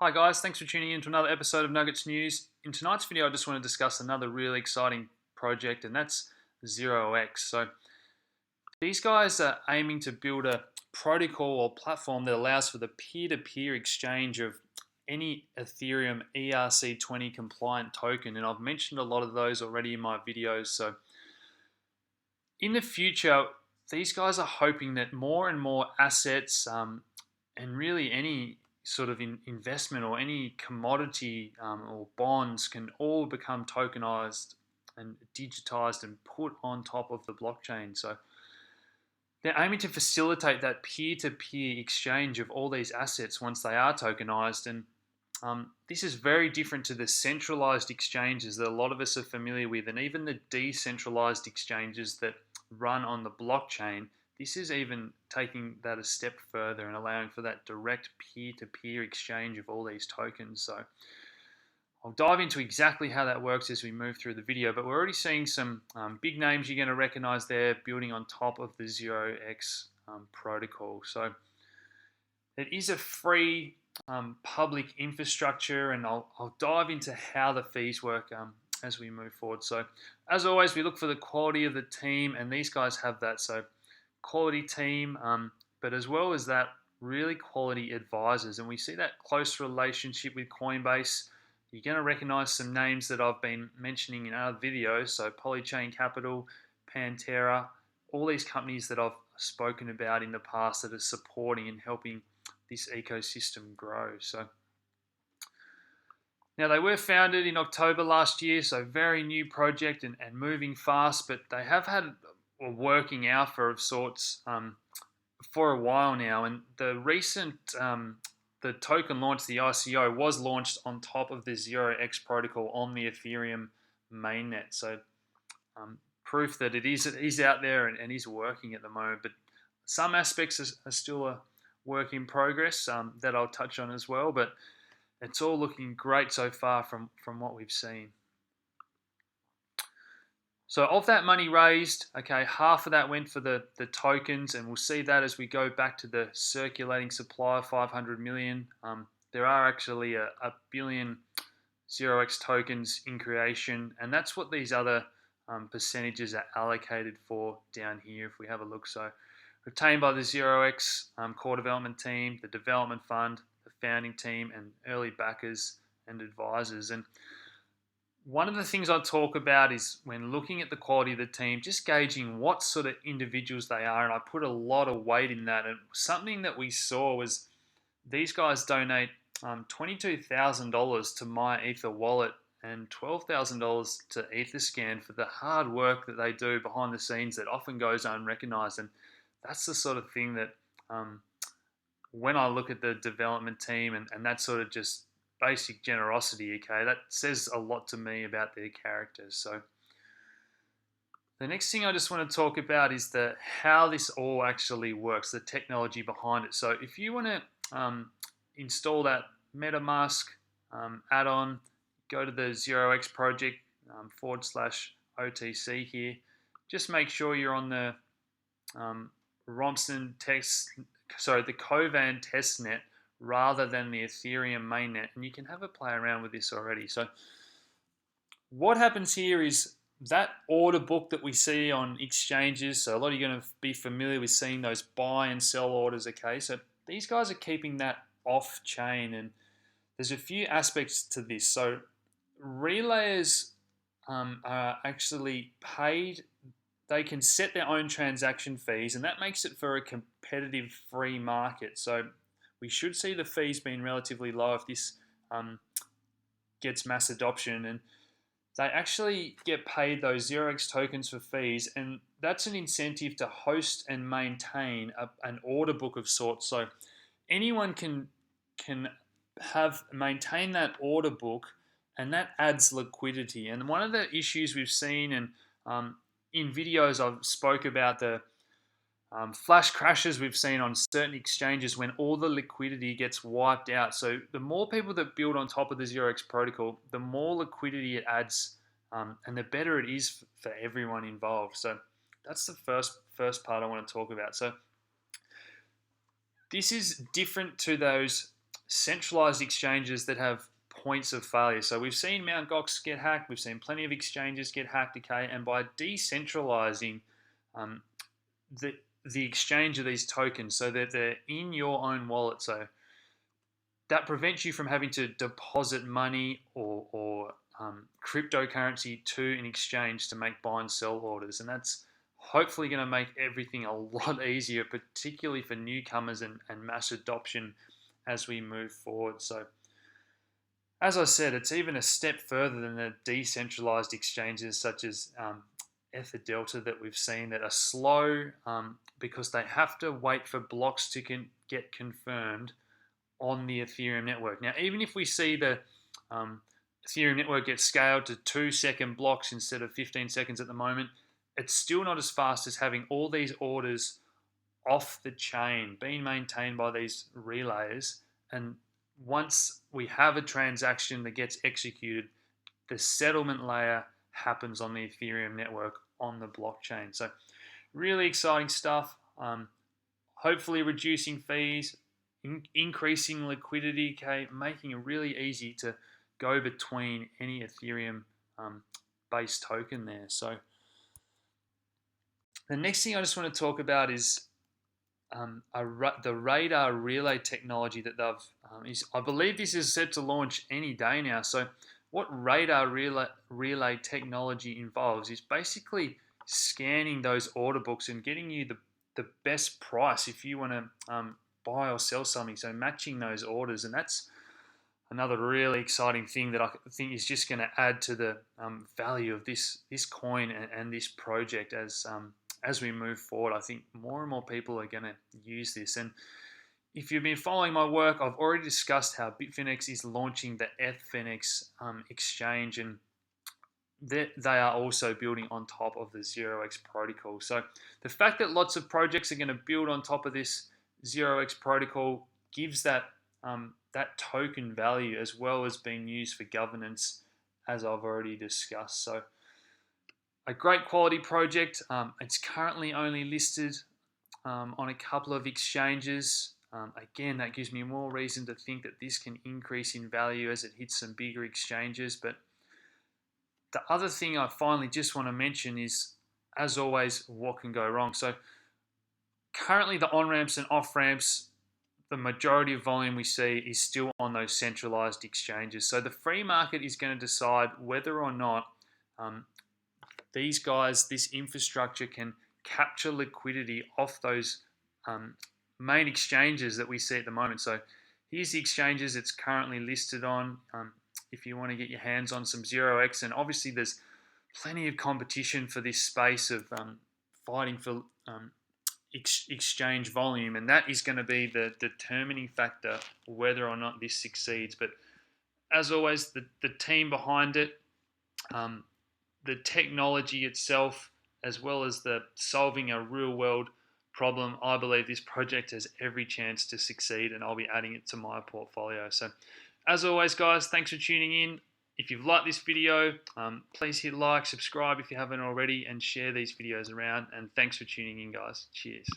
Hi guys, thanks for tuning in to another episode of Nuggets News. In tonight's video, I just want to discuss another really exciting project, and that's ZeroX. So these guys are aiming to build a protocol or platform that allows for the peer-to-peer exchange of any Ethereum ERC20 compliant token, and I've mentioned a lot of those already in my videos. So in the future, these guys are hoping that more and more assets and really any sort of investment or any commodity or bonds can all become tokenized and digitized and put on top of the blockchain. So they're aiming to facilitate that peer-to-peer exchange of all these assets once they are tokenized. And this is very different to the centralized exchanges that a lot of us are familiar with, and even the decentralized exchanges that run on the blockchain. This is even taking that a step further and allowing for that direct peer-to-peer exchange of all these tokens. So I'll dive into exactly how that works as we move through the video, but we're already seeing some big names you're going to recognize there building on top of the ZeroX protocol. So it is a free public infrastructure, and I'll dive into how the fees work as we move forward. So as always, we look for the quality of the team, and these guys have that. So quality team, but as well as that, really quality advisors. And we see that close relationship with Coinbase. You're going to recognize some names that I've been mentioning in other videos. So Polychain Capital, Pantera, all these companies that I've spoken about in the past that are supporting and helping this ecosystem grow. So now they were founded in October last year, so very new project and moving fast, but they have had a working alpha of sorts for a while now. And the recent the token launch, the ICO, was launched on top of the ZeroX protocol on the Ethereum mainnet. So proof that it is out there and is working at the moment. But some aspects are still a work in progress that I'll touch on as well. But it's all looking great so far from what we've seen. So of that money raised, okay, half of that went for the tokens, and we'll see that as we go back to the circulating supply of 500 million. There are actually a billion ZeroX tokens in creation, and that's what these other percentages are allocated for down here if we have a look. So retained by the ZeroX core development team, the development fund, the founding team, and early backers and advisors. And one of the things I talk about is when looking at the quality of the team, just gauging what sort of individuals they are. And I put a lot of weight in that. And something that we saw was these guys donate $22,000 to My Ether Wallet and $12,000 to Etherscan for the hard work that they do behind the scenes that often goes unrecognized. And that's the sort of thing that when I look at the development team and that sort of just basic generosity, okay, that says a lot to me about their characters. So the next thing I just want to talk about is how this all actually works, the technology behind it. So if you want to install that MetaMask add-on, go to the ZeroX project /OTC here. Just make sure you're on the Romson the Kovan testnet rather than the Ethereum mainnet, and you can have a play around with this already. So what happens here is that order book that we see on exchanges, so a lot of you are going to be familiar with seeing those buy and sell orders, okay? So these guys are keeping that off chain, and there's a few aspects to this. So relayers are actually paid. They can set their own transaction fees, and that makes it for a competitive free market. So we should see the fees being relatively low if this gets mass adoption. And they actually get paid those ZeroX tokens for fees, and that's an incentive to host and maintain an order book of sorts. So anyone can maintain that order book, and that adds liquidity. And one of the issues we've seen, and in videos I've spoke about the flash crashes we've seen on certain exchanges when all the liquidity gets wiped out. So the more people that build on top of the ZeroX protocol, the more liquidity it adds, and the better it is for everyone involved. So that's the first part I want to talk about. So this is different to those centralized exchanges that have points of failure. So we've seen Mt. Gox get hacked, we've seen plenty of exchanges get hacked, okay, and by decentralizing um, the exchange of these tokens so that they're in your own wallet, so that prevents you from having to deposit money or cryptocurrency to an exchange to make buy and sell orders, and that's hopefully going to make everything a lot easier, particularly for newcomers and mass adoption as we move forward. So as I said, it's even a step further than the decentralized exchanges such as Ether Delta that we've seen that are slow because they have to wait for blocks to get confirmed on the Ethereum network. Now, even if we see the Ethereum network get scaled to 2-second blocks instead of 15 seconds at the moment, it's still not as fast as having all these orders off the chain being maintained by these relayers. And once we have a transaction that gets executed, the settlement layer happens on the Ethereum network on the blockchain. So really exciting stuff. Hopefully reducing fees, increasing liquidity, okay, making it really easy to go between any Ethereum based token there. So the next thing I just want to talk about is the radar relay technology that they've. I believe this is set to launch any day now. So what radar relay technology involves is basically scanning those order books and getting you the best price if you want to buy or sell something. So matching those orders, and that's another really exciting thing that I think is just going to add to the value of this coin and this project as we move forward. I think more and more people are going to use this. And if you've been following my work, I've already discussed how Bitfinex is launching the Ethfinex exchange, and they are also building on top of the 0x protocol. So the fact that lots of projects are going to build on top of this 0x protocol gives that that token value as well as being used for governance, as I've already discussed. So a great quality project. It's currently only listed on a couple of exchanges. Again, that gives me more reason to think that this can increase in value as it hits some bigger exchanges. But the other thing I finally just want to mention is, as always, what can go wrong. So currently the on-ramps and off-ramps, the majority of volume we see is still on those centralized exchanges. So the free market is going to decide whether or not these guys, this infrastructure, can capture liquidity off those main exchanges that we see at the moment. So here's the exchanges it's currently listed on. If you want to get your hands on some 0x, and obviously there's plenty of competition for this space of fighting for exchange volume, and that is going to be the determining factor whether or not this succeeds. But as always, the team behind it, the technology itself, as well as the solving a real world problem, I believe this project has every chance to succeed, and I'll be adding it to my portfolio. So as always, guys, thanks for tuning in. If you've liked this video, please hit like, subscribe if you haven't already, and share these videos around. And thanks for tuning in, guys. Cheers.